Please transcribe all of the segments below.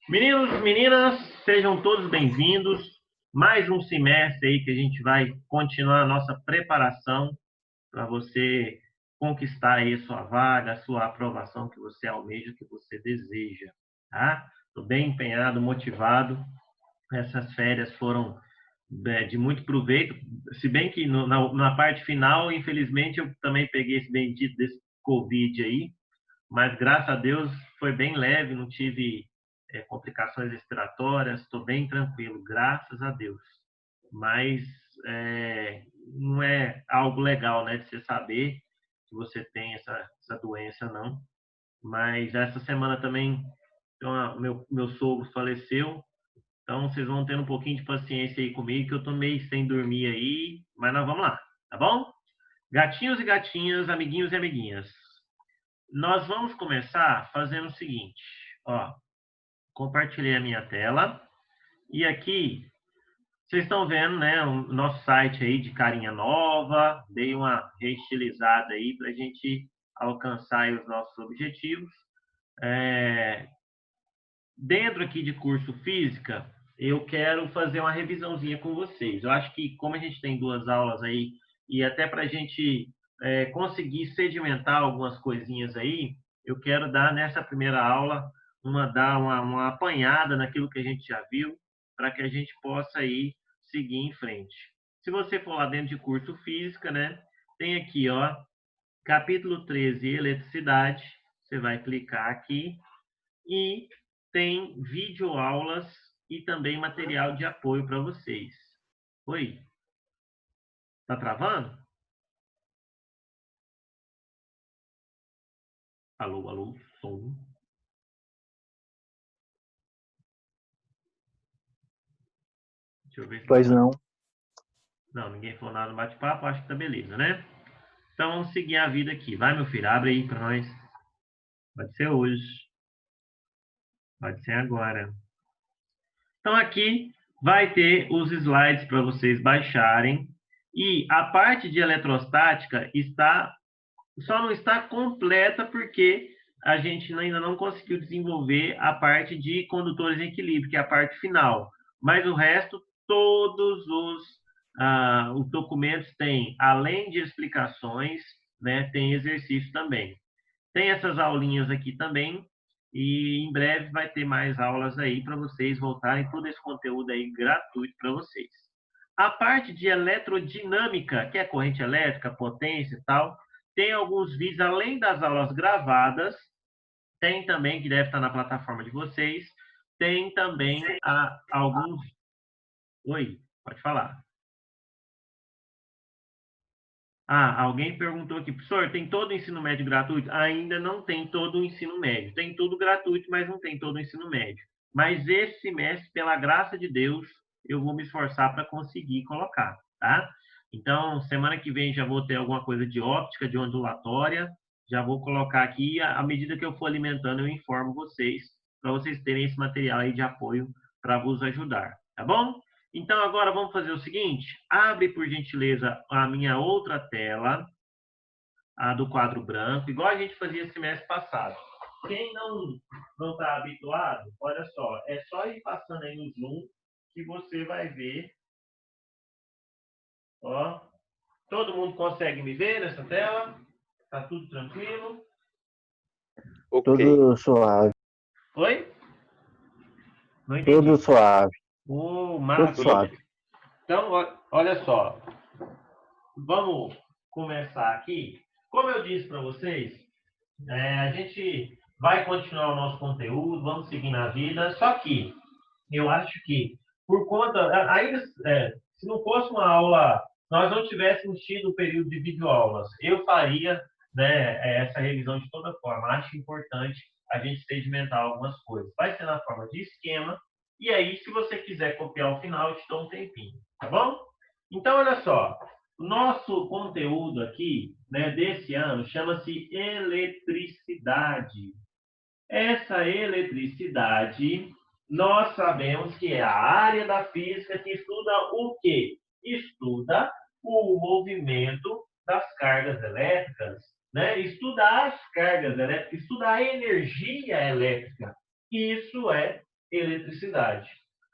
Meninos, meninas, sejam todos bem-vindos. Mais um semestre aí que a gente vai continuar a nossa preparação para você conquistar aí a sua vaga, a sua aprovação que você almeja, que você deseja, tá? Estou bem empenhado, motivado. Essas férias foram de muito proveito, se bem que na parte final, infelizmente, eu também peguei esse bendito desse Covid aí, mas graças a Deus foi bem leve, não tive complicações respiratórias, estou bem tranquilo, graças a Deus. Mas não é algo legal, né, de você saber que você tem essa doença, não. Mas essa semana também então, meu sogro faleceu, então vocês vão tendo um pouquinho de paciência aí comigo, que eu tô meio sem dormir aí, mas nós vamos lá, tá bom? Gatinhos e gatinhas, amiguinhos e amiguinhas, nós vamos começar fazendo o seguinte, ó, compartilhei a minha tela e aqui vocês estão vendo, né, o nosso site aí de carinha nova, dei uma reestilizada aí para a gente alcançar aí os nossos objetivos. Dentro aqui de curso física, eu quero fazer uma revisãozinha com vocês. Eu acho que como a gente tem duas aulas aí e até para a gente conseguir sedimentar algumas coisinhas aí, eu quero dar nessa primeira aula uma apanhada naquilo que a gente já viu, para que a gente possa aí seguir em frente. Se você for lá dentro de curso física, né, tem aqui, ó, capítulo 13, eletricidade. Você vai clicar aqui e tem videoaulas e também material de apoio para vocês. Oi, tá travando? Alô, alô, som. Deixa eu ver se não Pois tá. não. Não, ninguém falou nada no bate-papo, acho que tá beleza, né? Então vamos seguir a vida aqui. Vai, meu filho, abre aí para nós. Pode ser hoje, pode ser agora. Então aqui vai ter os slides para vocês baixarem e a parte de eletrostática só não está completa porque a gente ainda não conseguiu desenvolver a parte de condutores em equilíbrio, que é a parte final. Mas o resto, todos os documentos têm, além de explicações, né, tem exercício também. Tem essas aulinhas aqui também, e em breve vai ter mais aulas aí para vocês voltarem todo esse conteúdo aí gratuito para vocês. A parte de elerodinâmica, que é corrente elétrica, potência e tal, tem alguns vídeos, além das aulas gravadas, tem também, que deve estar na plataforma de vocês, tem também alguns. Oi, pode falar. Ah, alguém perguntou aqui, professor, tem todo o ensino médio gratuito? Ainda não tem todo o ensino médio. Tem tudo gratuito, mas não tem todo o ensino médio. Mas esse semestre, pela graça de Deus, eu vou me esforçar para conseguir colocar, tá? Então, semana que vem já vou ter alguma coisa de óptica, de ondulatória, já vou colocar aqui. À medida que eu for alimentando, eu informo vocês, para vocês terem esse material aí de apoio para vos ajudar, tá bom? Então, agora vamos fazer o seguinte: abre, por gentileza, a minha outra tela, a do quadro branco, igual a gente fazia semestre passado. Quem não está habituado, olha só, é só ir passando aí no Zoom que você vai ver. Ó, todo mundo consegue me ver nessa tela? Tá tudo tranquilo? Ok. Tudo suave. Oi? Não Tudo entendi. suave. Tudo Maravilha. suave. Então, olha só, vamos começar aqui. Como eu disse para vocês, a gente vai continuar o nosso conteúdo, vamos seguir na vida, só que eu acho que, por conta, ainda, se não fosse uma aula, nós não tivéssemos tido o período de videoaulas, eu faria, né, essa revisão de toda forma. Acho importante a gente sedimentar algumas coisas. Vai ser na forma de esquema, e aí, se você quiser copiar o final, eu te dou um tempinho, tá bom? Então, olha só, o nosso conteúdo aqui, né, desse ano, chama-se eletricidade. Essa eletricidade, nós sabemos que é a área da física que estuda o quê? Estuda o movimento das cargas elétricas, né? Estuda as cargas elétricas, estuda a energia elétrica. Isso é eletricidade.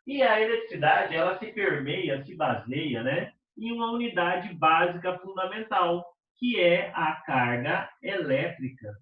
E a eletricidade, ela se permeia, se baseia, né, em uma unidade básica fundamental, que é a carga elétrica.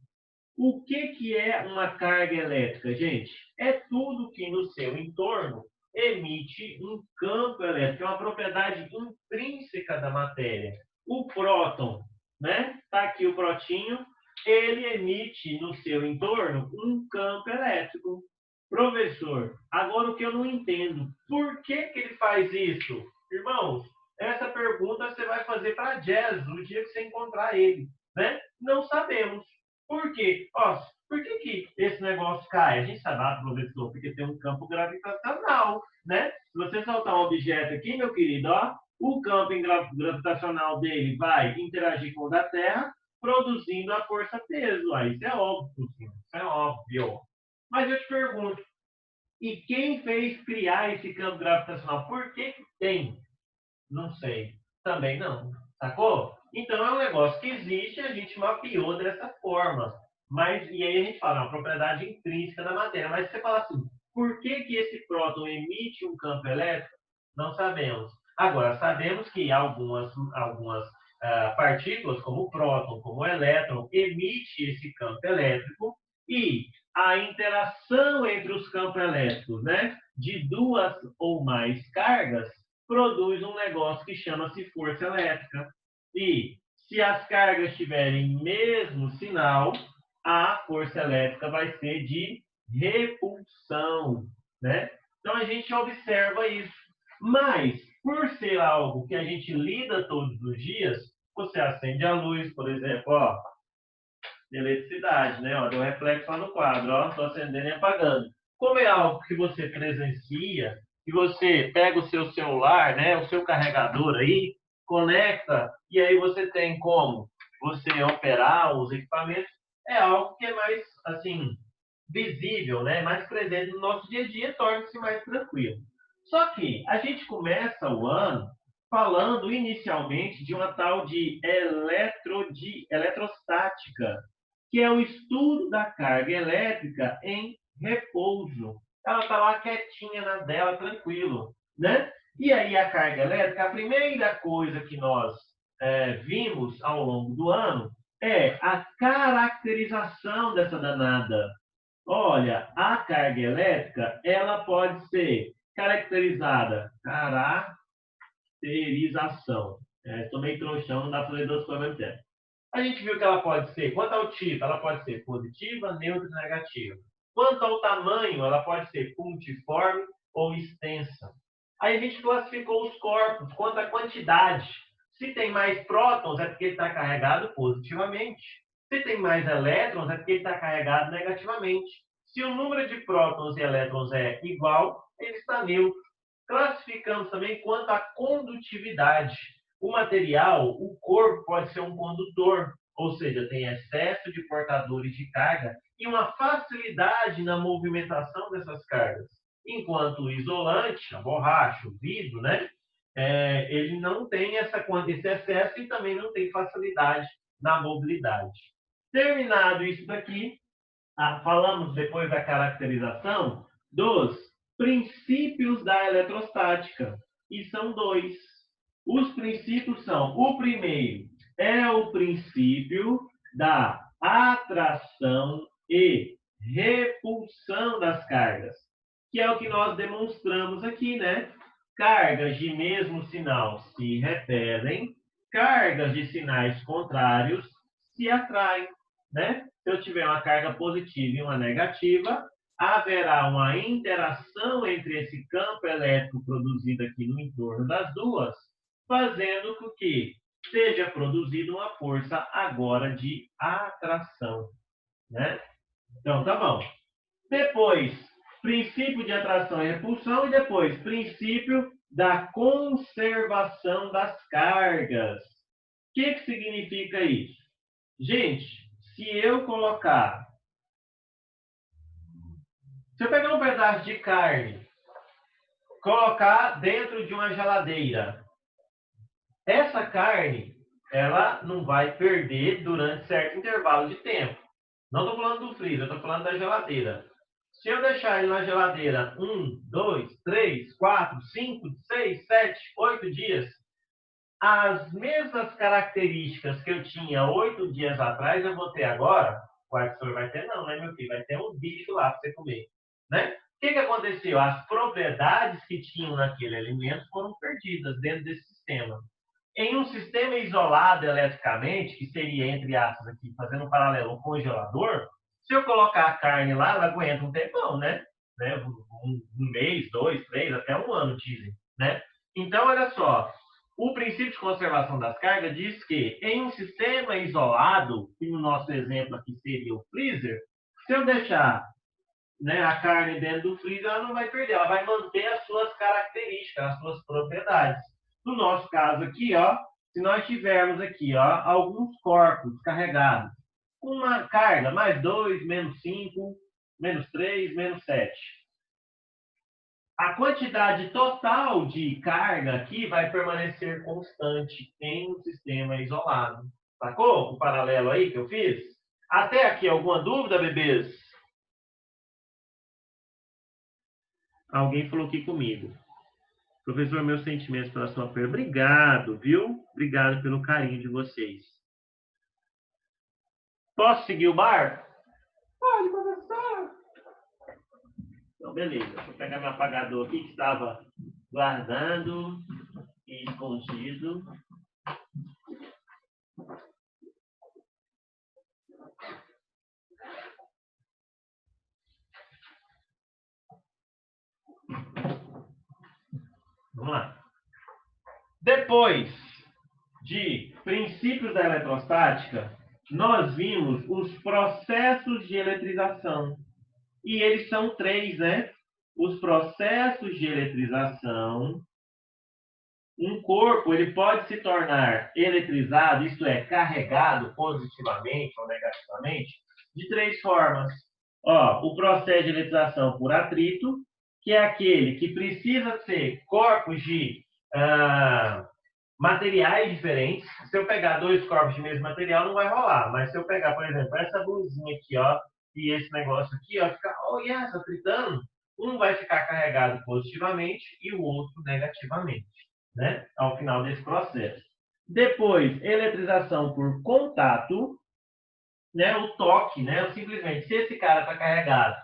O que é uma carga elétrica, gente? É tudo que no seu entorno emite um campo elétrico, é uma propriedade intrínseca da matéria. O próton, né? Está aqui o protinho, ele emite no seu entorno um campo elétrico. Professor, agora o que eu não entendo, por que ele faz isso? Irmãos, essa pergunta você vai fazer para Jazz no dia que você encontrar ele, né? Não sabemos. Por quê? Ó, por que esse negócio cai? A gente sabe, professor, porque tem um campo gravitacional, né? Se você soltar um objeto aqui, meu querido, ó, o campo gravitacional dele vai interagir com o da Terra, produzindo a força-peso. Isso é óbvio, sim. Isso é óbvio. Mas eu te pergunto, e quem fez criar esse campo gravitacional? Por que tem? Não sei. Também não. Sacou? Então é um negócio que existe e a gente mapeou dessa forma. Mas, e aí a gente fala, uma propriedade intrínseca da matéria. Mas você fala assim, por que esse próton emite um campo elétrico? Não sabemos. Agora, sabemos que algumas partículas, como o próton, como o elétron, emite esse campo elétrico e a interação entre os campos elétricos, né, de duas ou mais cargas, produz um negócio que chama-se força elétrica. E se as cargas tiverem mesmo sinal, a força elétrica vai ser de repulsão, né? Então a gente observa isso. Mas, por ser algo que a gente lida todos os dias, você acende a luz, por exemplo, ó, eletricidade, né? Ó, deu reflexo lá no quadro, ó, estou acendendo e apagando. Como é algo que você presencia, que você pega o seu celular, né, o seu carregador aí, conecta, e aí você tem como você operar os equipamentos, é algo que é mais, assim, visível, né, mais presente no nosso dia a dia, torna-se mais tranquilo. Só que a gente começa o ano falando inicialmente de uma tal de eletrostática, que é o estudo da carga elétrica em repouso. Ela está lá quietinha na dela, tranquilo, né? E aí a carga elétrica, a primeira coisa que nós vimos ao longo do ano é a caracterização dessa danada. Olha, a carga elétrica, ela pode ser caracterizada, caracterização. Estou meio trouxão, não dá para ler duas coisas ao mesmo tempo. A gente viu que ela pode ser, quanto ao tipo, ela pode ser positiva, neutra e negativa. Quanto ao tamanho, ela pode ser puntiforme ou extensa. Aí a gente classificou os corpos, quanto à quantidade. Se tem mais prótons, é porque ele está carregado positivamente. Se tem mais elétrons, é porque ele está carregado negativamente. Se o número de prótons e elétrons é igual, ele está neutro. Classificamos também quanto à condutividade. O material, o corpo, pode ser um condutor, ou seja, tem excesso de portadores de carga e uma facilidade na movimentação dessas cargas. Enquanto o isolante, a borracha, o vidro, né, ele não tem esse excesso e também não tem facilidade na mobilidade. Terminado isso daqui, falamos depois da caracterização dos princípios da eletrostática, e são dois. Os princípios são, o primeiro é o princípio da atração e repulsão das cargas, que é o que nós demonstramos aqui, né? Cargas de mesmo sinal se repelem, cargas de sinais contrários se atraem, né? Se eu tiver uma carga positiva e uma negativa, haverá uma interação entre esse campo elétrico produzido aqui no entorno das duas, fazendo com que seja produzida uma força agora de atração, né? Então, tá bom. Depois, princípio de atração e repulsão, e depois, princípio da conservação das cargas. O que significa isso? Gente, se eu pegar um pedaço de carne, colocar dentro de uma geladeira, essa carne, ela não vai perder durante certo intervalo de tempo. Não estou falando do freezer, estou falando da geladeira. Se eu deixar ele na geladeira 1, 2, 3, 4, 5, 6, 7, 8 dias, as mesmas características que eu tinha 8 dias atrás, eu vou ter agora. Qual que o senhor vai ter? Não, né, meu filho? Vai ter um bicho lá para você comer. Né? O que aconteceu? As propriedades que tinham naquele alimento foram perdidas dentro desse sistema. Em um sistema isolado eletricamente, que seria, entre aspas, aqui, fazendo um paralelo, um congelador, se eu colocar a carne lá, ela aguenta um tempão, né? Um mês, 2, 3, até um ano, dizem. Né? Então, olha só, o princípio de conservação das cargas diz que em um sistema isolado, que no nosso exemplo aqui seria o freezer, se eu deixar, né, a carne dentro do freezer, ela não vai perder, ela vai manter as suas características, as suas propriedades. No nosso caso aqui, ó, se nós tivermos aqui, ó, alguns corpos carregados, uma carga, mais 2, menos 5, menos 3, menos 7. A quantidade total de carga aqui vai permanecer constante em um sistema isolado. Sacou o paralelo aí que eu fiz? Até aqui, alguma dúvida, bebês? Alguém falou aqui comigo. Professor, meus sentimentos pela sua pergunta. Obrigado, viu? Obrigado pelo carinho de vocês. Posso seguir o bar? Pode, professor. Então, beleza. Deixa eu pegar meu apagador aqui que estava guardando e escondido. Vamos lá. Depois de princípios da eletrostática, nós vimos os processos de eletrização. E eles são 3, né? Os processos de eletrização. Um corpo ele pode se tornar eletrizado, isto é, carregado positivamente ou negativamente, de 3 formas. Ó, o processo de eletrização por atrito, que é aquele que precisa ser corpos de materiais diferentes. Se eu pegar 2 corpos de mesmo material, não vai rolar. Mas se eu pegar, por exemplo, essa blusinha aqui, ó, e esse negócio aqui, ó, fica, tá tritando, um vai ficar carregado positivamente e o outro negativamente, né? Ao final desse processo. Depois, eletrização por contato, né? O toque, né? Simplesmente, se esse cara está carregado,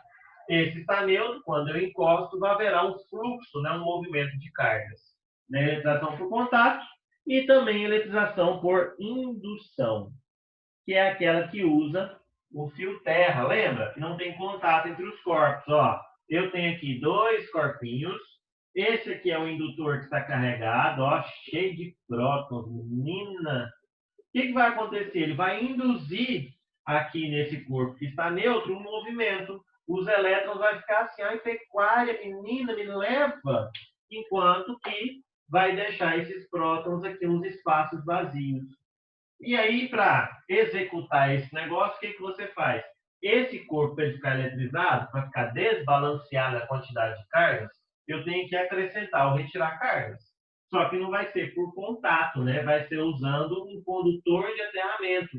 esse está neutro, quando eu encosto, vai haverá um fluxo, né? Um movimento de cargas. Né? Eletrização por contato e também eletrização por indução, que é aquela que usa o fio terra, lembra? Que não tem contato entre os corpos. Ó, eu tenho aqui 2 corpinhos, esse aqui é o indutor que está carregado, ó, cheio de prótons, menina. O que vai acontecer? Ele vai induzir aqui nesse corpo que está neutro um movimento. Os elétrons vão ficar assim, ai, pecuária, menina, me leva. Enquanto que vai deixar esses prótons aqui uns espaços vazios. E aí, para executar esse negócio, o que você faz? Esse corpo, para ele ficar eletrizado, para ficar desbalanceada a quantidade de cargas, eu tenho que acrescentar ou retirar cargas. Só que não vai ser por contato, né? Vai ser usando um condutor de aterramento,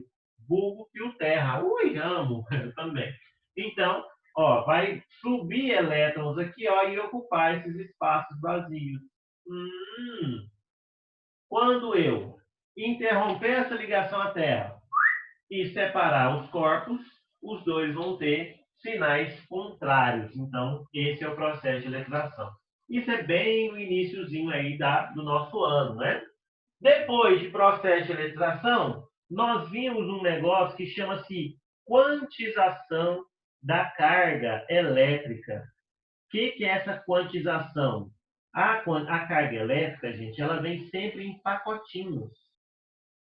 vulgo fio terra. Ui, amo também. Então, ó, vai subir elétrons aqui, ó, e ocupar esses espaços vazios. Quando eu interromper essa ligação à Terra e separar os corpos, os dois vão ter sinais contrários. Então, esse é o processo de eletrização. Isso é bem o iniciozinho aí do nosso ano, né? Depois de processo de eletrização, nós vimos um negócio que chama-se quantização da carga elétrica. O que é essa quantização? A carga elétrica, gente, ela vem sempre em pacotinhos.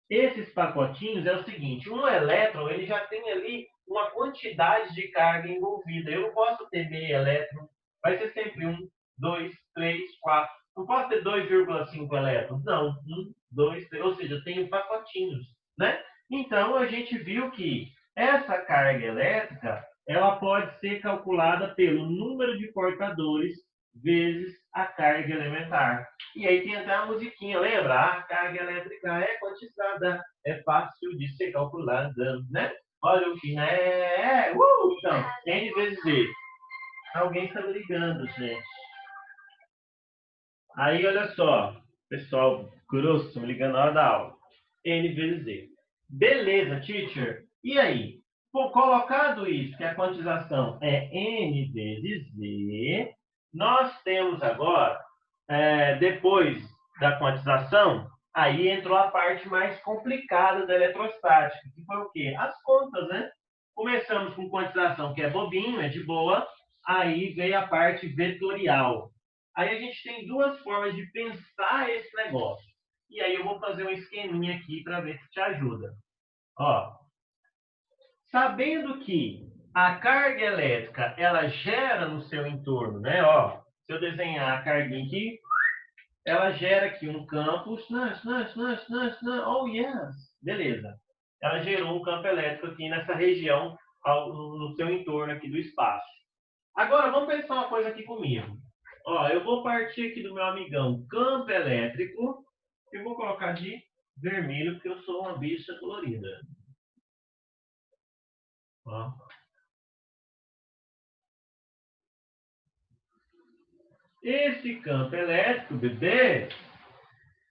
Esses pacotinhos é o seguinte, um elétron ele já tem ali uma quantidade de carga envolvida. Eu não posso ter meio elétron, vai ser sempre 1, 2, 3, 4. Não posso ter 2,5 elétrons. Não, 1, 2, 3, ou seja, eu tenho pacotinhos, né? Então, a gente viu que essa carga elétrica ela pode ser calculada pelo número de portadores vezes a carga elementar. E aí tem até a musiquinha, lembra? A carga elétrica é quantizada, é fácil de ser calculada, né? Olha o que, né? Então, N vezes V. Alguém está me ligando, gente. Aí, olha só. Pessoal grosso me ligando na hora da aula. N vezes Z. Beleza, teacher. E aí? Bom, colocado isso, que a quantização é N vezes Z, nós temos agora, depois da quantização, aí entrou a parte mais complicada da eletrostática, que foi o quê? As contas, né? Começamos com quantização, que é bobinho, é de boa, aí veio a parte vetorial. Aí a gente tem duas formas de pensar esse negócio. E aí eu vou fazer um esqueminha aqui para ver se te ajuda. Ó, sabendo que a carga elétrica ela gera no seu entorno, né? Ó, se eu desenhar a carguinha aqui, ela gera aqui um campo. Oh, yes! Beleza. Ela gerou um campo elétrico aqui nessa região, no seu entorno aqui do espaço. Agora, vamos pensar uma coisa aqui comigo. Ó, eu vou partir aqui do meu amigão campo elétrico. Eu vou colocar de vermelho, porque eu sou uma bicha colorida. Ó. Esse campo elétrico, bebê,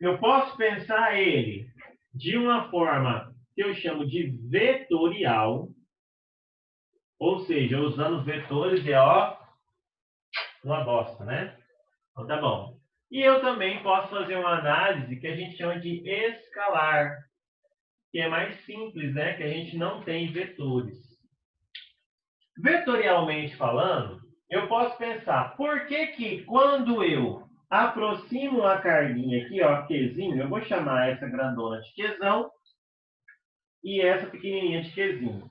eu posso pensar ele de uma forma que eu chamo de vetorial, ou seja, usando vetores é ó, uma bosta, né? Então tá bom. E eu também posso fazer uma análise que a gente chama de escalar, que é mais simples, né? Que a gente não tem vetores. Vetorialmente falando, eu posso pensar, por que quando eu aproximo uma carguinha aqui, ó, Qzinho, eu vou chamar essa grandona de Qzão e essa pequenininha de Qzinho.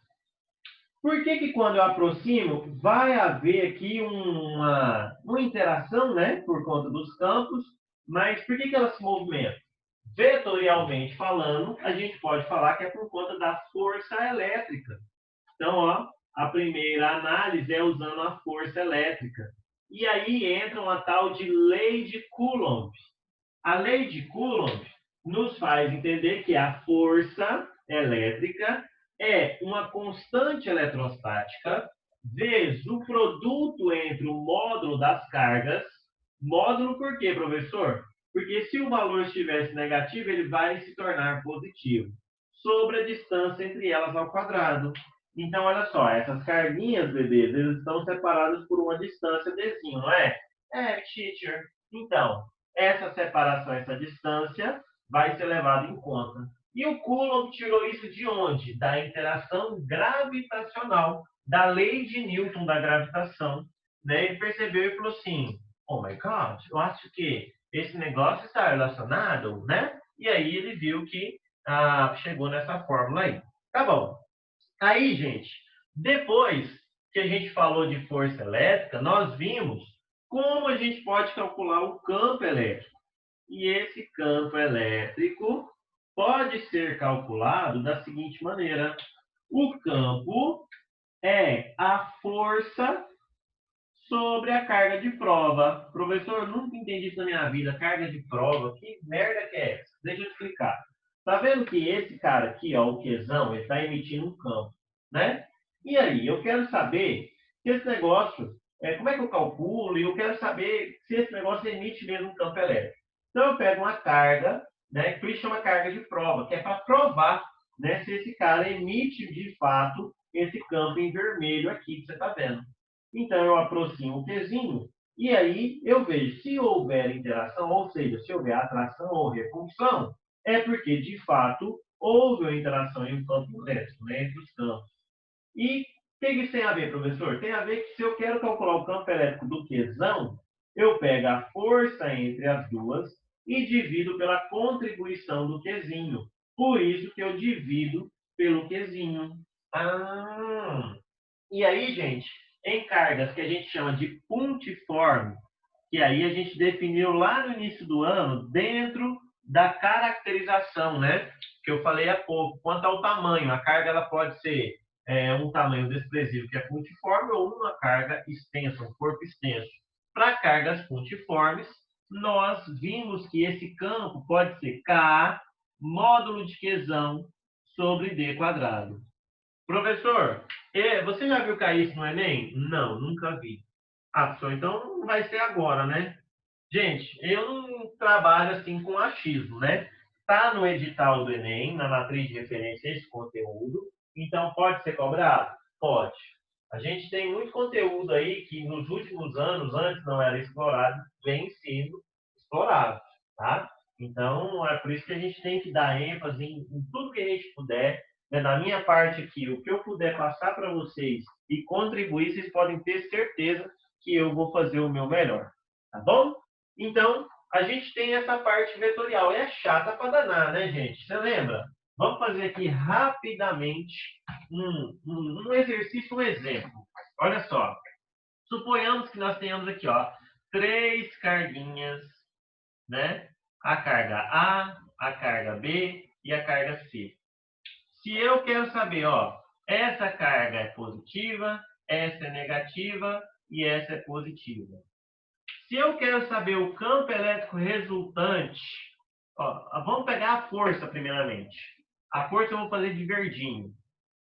Por que quando eu aproximo, vai haver aqui uma interação, né, por conta dos campos, mas por que elas se movimentam? Vetorialmente falando, a gente pode falar que é por conta da força elétrica. Então, ó, a primeira análise é usando a força elétrica. E aí entra uma tal de lei de Coulomb. A lei de Coulomb nos faz entender que a força elétrica é uma constante eletrostática vezes o produto entre o módulo das cargas. Módulo por quê, professor? Porque se o valor estivesse negativo, ele vai se tornar positivo, sobre a distância entre elas ao quadrado. Então, olha só, essas carguinhas, bebês, eles estão separadas por uma distância dzinho, não é? É, teacher. Então, essa separação, essa distância, vai ser levada em conta. E o Coulomb tirou isso de onde? Da interação gravitacional, da lei de Newton da gravitação. Né? Ele percebeu e falou assim, oh my God, eu acho que esse negócio está relacionado, né? E aí ele viu que chegou nessa fórmula aí. Tá bom. Aí, gente, depois que a gente falou de força elétrica, nós vimos como a gente pode calcular o campo elétrico. E esse campo elétrico pode ser calculado da seguinte maneira. O campo é a força sobre a carga de prova. Professor, nunca entendi isso na minha vida. Carga de prova, que merda que é essa? Deixa eu explicar. Tá vendo que esse cara aqui, ó, o Qzão, ele está emitindo um campo, né? E aí, eu quero saber se esse negócio, como é que eu calculo? E eu quero saber se esse negócio emite mesmo um campo elétrico. Então, eu pego uma carga, né, que por isso chama carga de prova, que é para provar, né, se esse cara emite, de fato, esse campo em vermelho aqui que você está vendo. Então, eu aproximo o Qzinho e aí eu vejo se houver interação, ou seja, se houver atração ou repulsão, é porque, de fato, houve uma interação em um campo elétrico, né, entre os campos. E o que isso tem a ver, professor? Tem a ver que se eu quero calcular o campo elétrico do Qzão, eu pego a força entre as duas e divido pela contribuição do Qzinho. Por isso que eu divido pelo Qzinho. E aí, gente, em cargas que a gente chama de puntiforme, que aí a gente definiu lá no início do ano, dentro da caracterização, né? Que eu falei há pouco, quanto ao tamanho. A carga ela pode ser um tamanho desprezível, que é puntiforme, ou uma carga extensa, um corpo extenso. Para cargas puntiformes, nós vimos que esse campo pode ser K, módulo de Qzão, sobre D quadrado. Professor, você já viu cair isso no Enem? Não, nunca vi. Ah, professor, então não vai ser agora, né? Gente, eu não trabalho assim com achismo, né? Está no edital do Enem, na matriz de referência, esse conteúdo. Então, pode ser cobrado? Pode. A gente tem muito conteúdo aí que nos últimos anos, antes não era explorado, vem sendo explorado, tá? Então, é por isso que a gente tem que dar ênfase em tudo que a gente puder. Né? Da minha parte aqui, o que eu puder passar para vocês e contribuir, vocês podem ter certeza que eu vou fazer o meu melhor, tá bom? Então, a gente tem essa parte vetorial. É chata para danar, né, gente? Você lembra? Vamos fazer aqui rapidamente um exercício, um exemplo. Olha só. Suponhamos que nós tenhamos aqui, ó, 3 carguinhas, né? A carga A carga B e a carga C. Se eu quero saber, ó, essa carga é positiva, essa é negativa e essa é positiva. Se eu quero saber o campo elétrico resultante, ó, vamos pegar a força primeiramente. A força eu vou fazer de verdinho.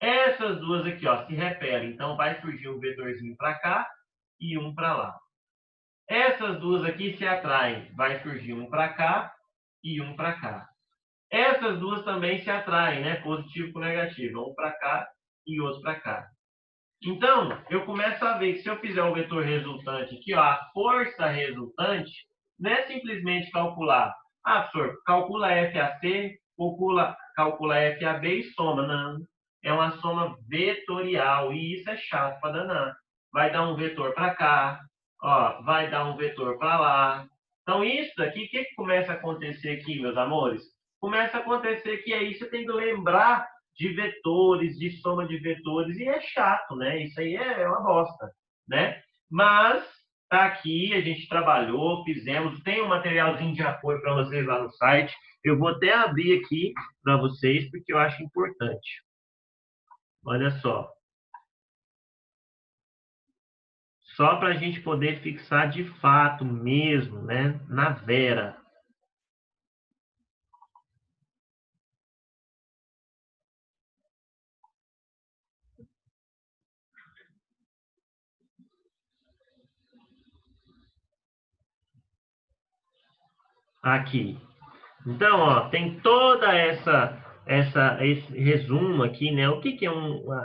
Essas duas aqui, ó, se repelem, então vai surgir um vetorzinho para cá e um para lá. Essas duas aqui se atraem, vai surgir um para cá e um para cá. Essas duas também se atraem, né? Positivo com negativo, um para cá e outro para cá. Então, eu começo a ver que se eu fizer o vetor resultante aqui, ó, a força resultante, não é simplesmente calcular. Ah, professor, calcula FAC, calcula FAB e soma. Não. É uma soma vetorial e isso é chato para danar. Vai dar um vetor para cá, ó, vai dar um vetor para lá. Então, isso aqui, o que começa a acontecer aqui, meus amores? Começa a acontecer que aí você tem que lembrar de vetores, de soma de vetores, e é chato, né? Isso aí é uma bosta, né? Mas tá aqui, a gente trabalhou, fizemos, tem um materialzinho de apoio para vocês lá no site. Eu vou até abrir aqui para vocês, porque eu acho importante. Olha só. Só para a gente poder fixar de fato mesmo, né? Na vera. Aqui. Então, ó, tem toda esse resumo aqui, né? O que que é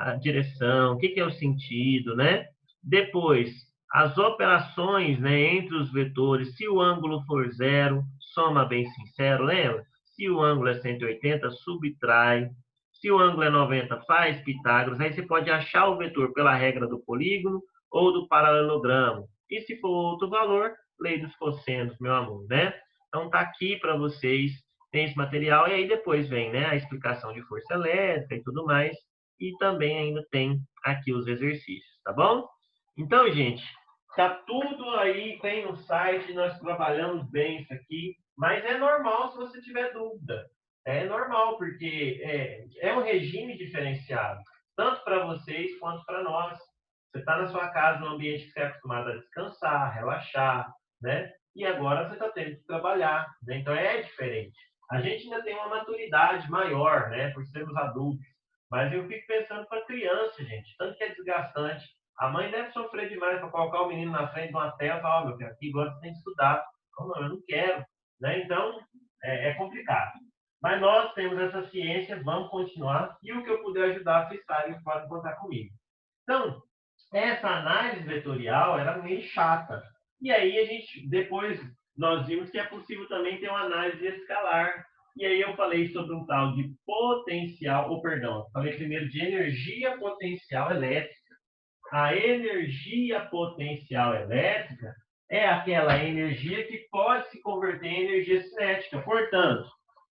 a direção, o que que é o sentido, né? Depois, as operações, né, entre os vetores. Se o ângulo for zero, soma bem sincero, lembra? Se o ângulo é 180, subtrai. Se o ângulo é 90, faz Pitágoras. Aí você pode achar o vetor pela regra do polígono ou do paralelogramo. E se for outro valor, lei dos cossenos, meu amor, né? Então, tá aqui para vocês, tem esse material, e aí depois vem, né, a explicação de força elétrica e tudo mais, e também ainda tem aqui os exercícios, tá bom? Então, gente, tá tudo aí, tem no site, nós trabalhamos bem isso aqui, mas é normal se você tiver dúvida. É normal, porque é um regime diferenciado, tanto para vocês quanto para nós. Você está na sua casa, num ambiente que você é acostumado a descansar, relaxar, né? E agora você está tendo que trabalhar, né? Então é diferente. A gente ainda tem uma maturidade maior, né? Por sermos adultos. Mas eu fico pensando para criança, gente, tanto que é desgastante. A mãe deve sofrer demais para colocar o menino na frente de uma tela e falar, meu filho, aqui agora você tem que estudar. Não, eu não quero. Né? Então, é complicado. Mas nós temos essa ciência, vamos continuar. E o que eu puder ajudar, vocês sabem, podem contar comigo. Então, essa análise vetorial era meio chata. E aí a gente, depois, nós vimos que é possível também ter uma análise escalar. E aí eu falei sobre um tal de potencial, ou perdão, falei primeiro de energia potencial elétrica. A energia potencial elétrica é aquela energia que pode se converter em energia cinética. Portanto,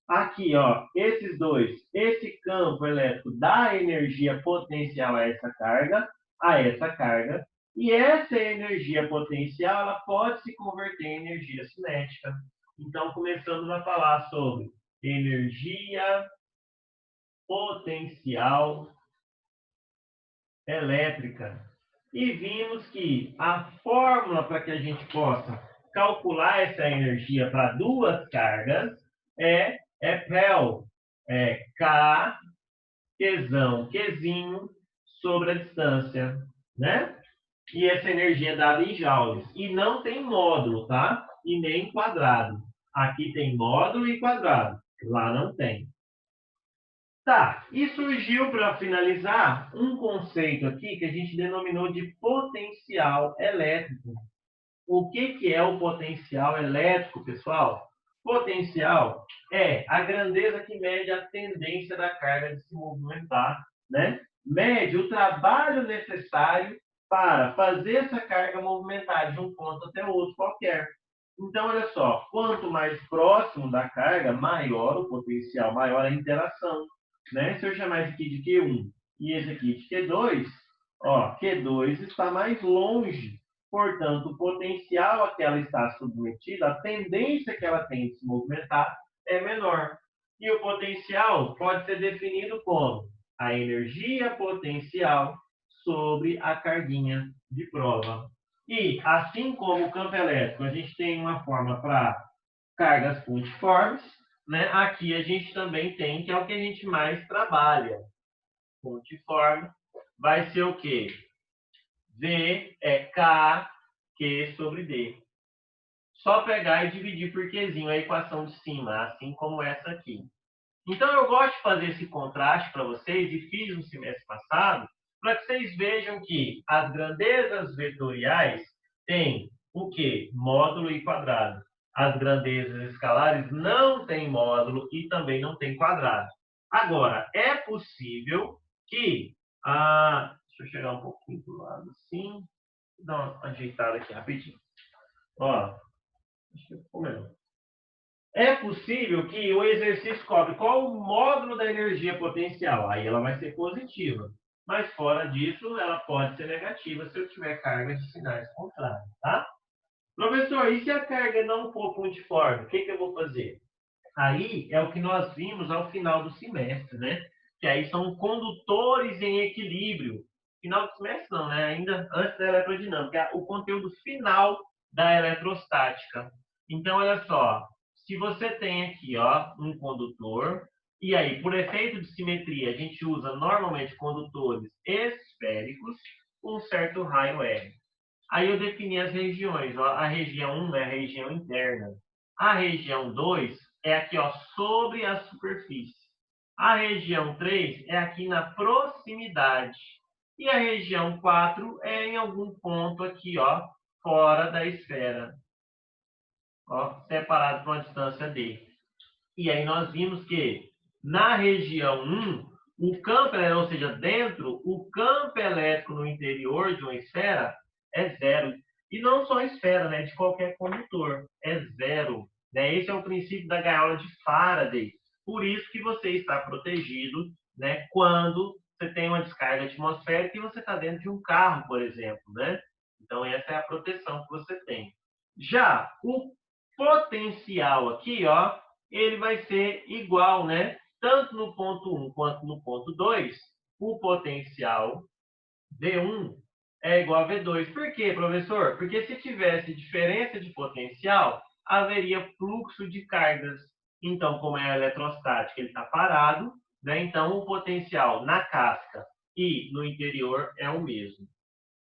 aqui, ó, esses dois, esse campo elétrico dá energia potencial a essa carga, e essa energia potencial ela pode se converter em energia cinética. Então, começamos a falar sobre energia potencial elétrica. E vimos que a fórmula para que a gente possa calcular essa energia para duas cargas é PEL, K, Qzão, Qzinho, sobre a distância, né? E essa energia é dada em joules. E não tem módulo, tá? E nem quadrado. Aqui tem módulo e quadrado. Lá não tem. Tá, e surgiu, para finalizar, um conceito aqui que a gente denominou de potencial elétrico. O que é o potencial elétrico, pessoal? Potencial é a grandeza que mede a tendência da carga de se movimentar, né? Mede o trabalho necessário para fazer essa carga movimentar de um ponto até outro qualquer. Então, olha só, quanto mais próximo da carga, maior o potencial, maior a interação, né? Se eu chamar esse aqui de Q1 e esse aqui de Q2, ó, Q2 está mais longe. Portanto, o potencial a que ela está submetida, a tendência que ela tem de se movimentar é menor. E o potencial pode ser definido como a energia potencial sobre a carguinha de prova. E, assim como o campo elétrico, a gente tem uma forma para cargas pontiformes, né? Aqui a gente também tem, que é o que a gente mais trabalha. Pontiforme vai ser o quê? V é K, Q sobre D. Só pegar e dividir por Qzinho a equação de cima, assim como essa aqui. Então, eu gosto de fazer esse contraste para vocês, e fiz no semestre passado, para que vocês vejam que as grandezas vetoriais têm o quê? Módulo e quadrado. As grandezas escalares não têm módulo e também não têm quadrado. Agora, é possível que... deixa eu chegar um pouquinho para o lado assim. Vou dar uma ajeitada aqui rapidinho. Ó, acho que ficou melhor. É possível que o exercício cobre qual o módulo da energia potencial. Aí ela vai ser positiva. Mas fora disso, ela pode ser negativa se eu tiver carga de sinais contrários, tá? Professor, e se a carga não for pontiforme, o que eu vou fazer? Aí é o que nós vimos ao final do semestre, né? Que aí são condutores em equilíbrio. Final do semestre não, né? Ainda antes da eletrodinâmica. É o conteúdo final da eletrostática. Então, olha só. Se você tem aqui, ó, um condutor, e aí, por efeito de simetria, a gente usa normalmente condutores esféricos com um certo raio R. Aí eu defini as regiões. Ó, a região 1 é a região interna. A região 2 é aqui, ó, sobre a superfície. A região 3 é aqui na proximidade. E a região 4 é em algum ponto aqui, ó, fora da esfera. Ó, separado por uma distância D. E aí nós vimos que na região 1, o campo, ou seja, dentro, o campo elétrico no interior de uma esfera é zero. E não só esfera, né? De qualquer condutor. É zero. Né? Esse é o princípio da gaiola de Faraday. Por isso que você está protegido, né? Quando você tem uma descarga atmosférica e você está dentro de um carro, por exemplo, né? Então, essa é a proteção que você tem. Já o potencial aqui, ó, ele vai ser igual, né? Tanto no ponto 1 quanto no ponto 2, o potencial V1 é igual a V2. Por quê, professor? Porque se tivesse diferença de potencial, haveria fluxo de cargas. Então, como é eletrostática, ele está parado, né? Então, o potencial na casca e no interior é o mesmo.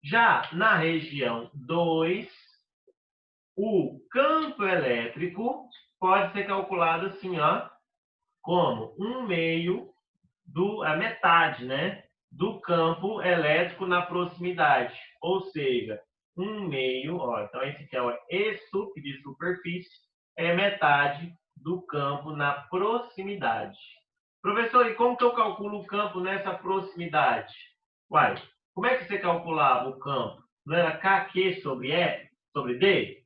Já na região 2, o campo elétrico pode ser calculado assim, ó, como 1/2 a metade, né, do campo elétrico na proximidade. Ou seja, 1/2, ó, então esse aqui é o E-sup de superfície, é metade do campo na proximidade. Professor, e como que eu calculo o campo nessa proximidade? Uai, como é que você calculava o campo? Não era KQ sobre E, sobre D?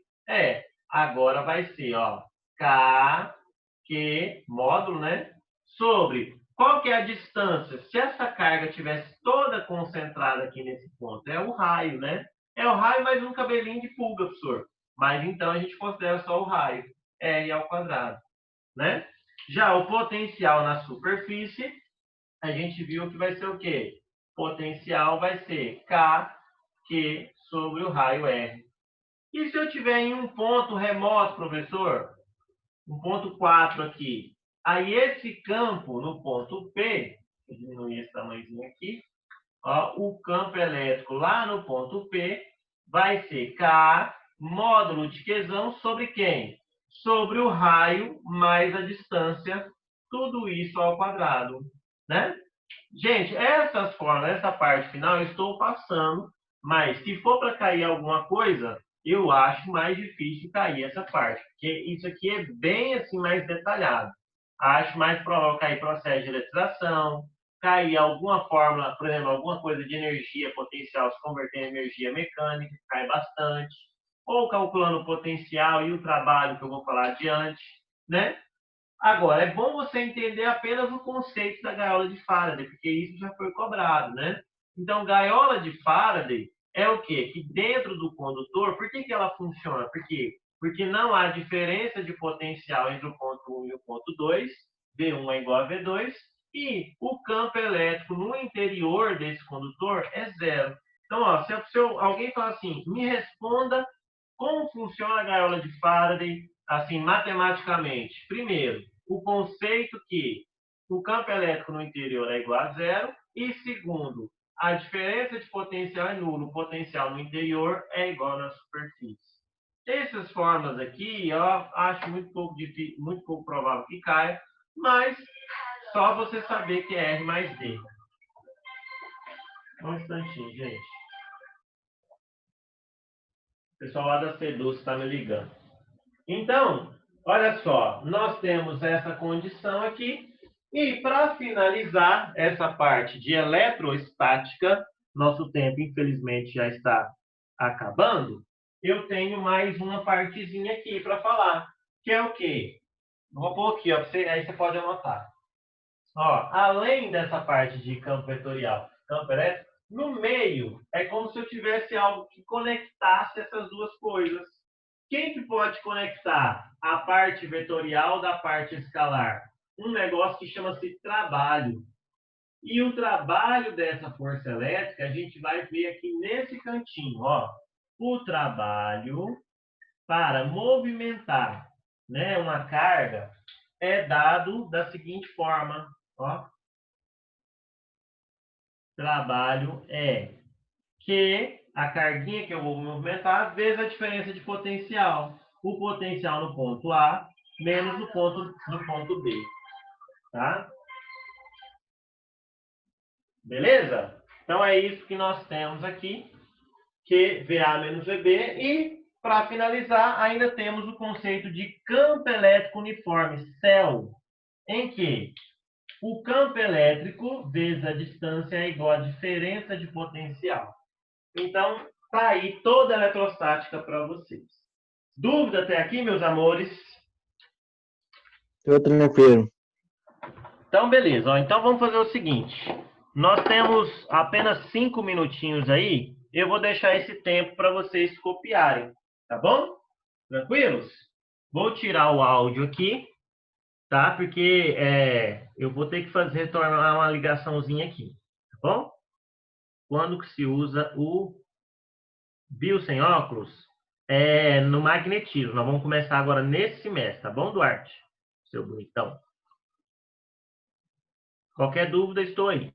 Agora vai ser, ó, KQ, módulo, né? Sobre qual que é a distância? Se essa carga tivesse toda concentrada aqui nesse ponto, é o raio, né? É o raio mais um cabelinho de pulga, professor. Mas então a gente considera só o raio, R ao quadrado, né? Já o potencial na superfície, a gente viu que vai ser o quê? Potencial vai ser KQ sobre o raio R. E se eu tiver em um ponto remoto, professor? Um ponto 4 aqui. Aí esse campo no ponto P, vou diminuir esse tamanhozinho aqui, ó, o campo elétrico lá no ponto P vai ser K módulo de Qzão sobre quem? Sobre o raio mais a distância, tudo isso ao quadrado, né? Gente, essas formas, essa parte final eu estou passando, mas se for para cair alguma coisa, eu acho mais difícil cair essa parte, porque isso aqui é bem assim mais detalhado. Acho mais provável cair processo de eletrização, cair alguma fórmula, por exemplo, alguma coisa de energia potencial se converter em energia mecânica, cai bastante, ou calculando o potencial e o trabalho que eu vou falar adiante, né? Agora, é bom você entender apenas o conceito da gaiola de Faraday, porque isso já foi cobrado, né? Então, gaiola de Faraday é o quê? Que dentro do condutor, por que ela funciona? Por quê? Porque não há diferença de potencial entre o ponto 1 e o ponto 2, V1 é igual a V2, e o campo elétrico no interior desse condutor é zero. Então, ó, se alguém fala assim, me responda como funciona a gaiola de Faraday, assim, matematicamente. Primeiro, o conceito que o campo elétrico no interior é igual a zero. E segundo, a diferença de potencial é nulo. O potencial no interior é igual na superfície. Essas formas aqui, eu acho muito pouco provável que caia, mas só você saber que é R mais D. Um instantinho, gente. O pessoal lá da Seduz está me ligando. Então, olha só, nós temos essa condição aqui, e para finalizar essa parte de eletroestática, nosso tempo infelizmente já está acabando, eu tenho mais uma partezinha aqui para falar, que é o quê? Vou pôr aqui, ó, aí você pode anotar. Ó, além dessa parte de campo vetorial, campo elétrico, no meio é como se eu tivesse algo que conectasse essas duas coisas. Quem que pode conectar a parte vetorial da parte escalar? Um negócio que chama-se trabalho. E o trabalho dessa força elétrica, a gente vai ver aqui nesse cantinho, ó. O trabalho para movimentar, né, uma carga é dado da seguinte forma, ó. Trabalho é que a carguinha que eu vou movimentar vezes a diferença de potencial. O potencial no ponto A menos no ponto B. Tá? Beleza? Então é isso que nós temos aqui, que VA menos VB. E, para finalizar, ainda temos o conceito de campo elétrico uniforme, CEL, em que o campo elétrico vezes a distância é igual à diferença de potencial. Então, tá aí toda a eletrostática para vocês. Dúvida até aqui, meus amores? Tô tranquilo. Então, beleza. Ó, então, vamos fazer o seguinte. Nós temos apenas 5 minutinhos aí. Eu vou deixar esse tempo para vocês copiarem. Tá bom? Tranquilos? Vou tirar o áudio aqui, tá? Porque eu vou ter que retornar uma ligaçãozinha aqui. Tá bom? Quando que se usa o Bio sem óculos? No magnetismo. Nós vamos começar agora nesse semestre, tá bom, Duarte? Seu bonitão. Qualquer dúvida, estou aí.